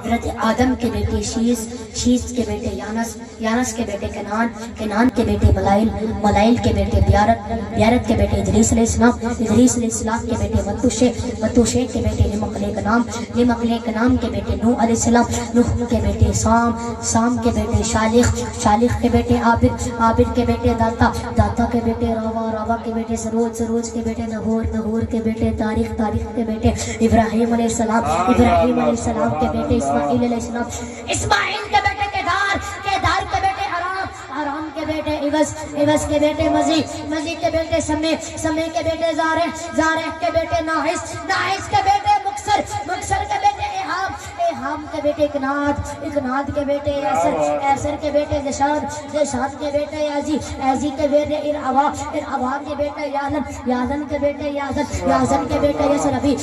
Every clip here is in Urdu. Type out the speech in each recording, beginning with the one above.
حضرت آدم کے بیٹے شیس، شیس کے بیٹے یانس، یانس کے بیٹے کنان، کنان کے بیٹے ملائل، ملائل کے بیٹے بیارت، بیارت کے بیٹے ادریس علیہ السلام، ادریس علیہ السلام کے بیٹے متوشے، متوشے کے بیٹے لمقلے کنام، لمقلے کنام کے بیٹے نوح علیہ السلام، نوح کے بیٹے سام، سام کے بیٹے شالخ، شالخ کے بیٹے عابد، عابد کے بیٹے داتا، داتا کے بیٹے راوا، راوا کے بیٹے سروج، سروج کے بیٹے نہور، نہور کے بیٹے تاریخ، تاریخ کے بیٹے ابراہیم علیہ السلام، ابراہیم علیہ السلام کے بیٹے اسماعیل علیہ السلام، اسماعیل کے بیٹے کیدار، کیدار کے بیٹے حرام، حرام کے بیٹے عوض، عوض کے بیٹے مزی، مزی کے بیٹے سمی، سمی کے بیٹے زارع، زارع کے بیٹے ناحس، ناحس کے بیٹے مکسر، مکسر کے بیٹے احام، احام کے بیٹے اکناد، اکناد کے بیٹے ایسر، ایسر کے بیٹے زشاد، زشاد کے بیٹے یازی، یازی کے بیٹے ارعوا، ارعوا کے بیٹے یازن، یازن کے بیٹے یازن، یازن کے بیٹے یسربی،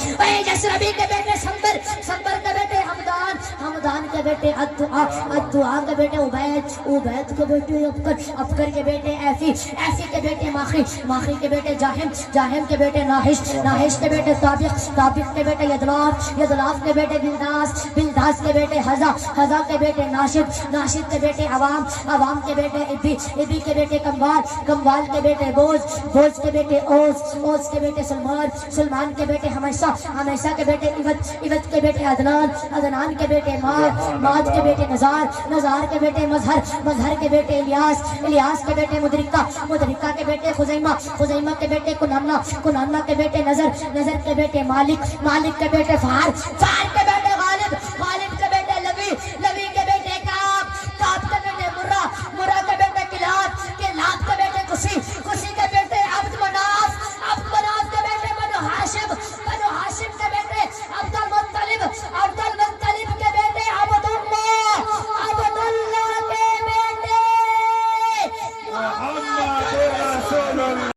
یسربی کے بیٹے سمبر، سمبر کے بیٹے حمدان، حمدان کے بیٹے الدعاء، الدعاء کے بیٹے عبید، عبید کے بیٹے ابکر، ابکر کے بیٹے ایفی، ایفی کے بیٹے ماخی، ماخی کے بیٹے جاہم، جاہم کے بیٹے ناحش، ناحش کے بیٹے طابق، طابق کے بیٹے یدلاف، یدلاف کے بیٹے بلداس، بلداس کے بیٹے حزا، حزا کے بیٹے ناشد، ناشد کے بیٹے عوام، عوام کے بیٹے ابی، ابی کے بیٹے کموال، کموال کے بیٹے بوز، بوز کے بیٹے اوز، اوز کے بیٹے سلمان، سلمان کے بیٹے ہمیشہ، ہمیشہ کے بیٹے عوت، عوت کے بیٹے عدنان، عدنان کے بیٹے ماد، ماد کے بیٹے نزار، نزار کے بیٹے مظہر، مظہر کے بیٹے الیاس، الیاس کے بیٹے مدرکہ، مدرکہ کے بیٹے خزیمہ، خزیمہ کے بیٹے کنانا، کنانا کے بیٹے نظر، نظر کے بیٹے مالک، مالک کے بیٹے فار، فار کے بیٹے غالب، غالب کے بیٹے لوی، لوی کے بیٹے کعب، کعب کے بیٹے مرہ، مرہ کے بیٹے کلاب، کلاب کے بیٹے کسی، کسی کے بیٹے عبد مناف، عبد مناف کے بیٹے بنو ہاشم، بنو ہاشم کے بیٹے عبد المطلب، عبد المطلب کے بیٹے عبد اللہ، عبد اللہ کے بیٹے محمد رسول اللہ۔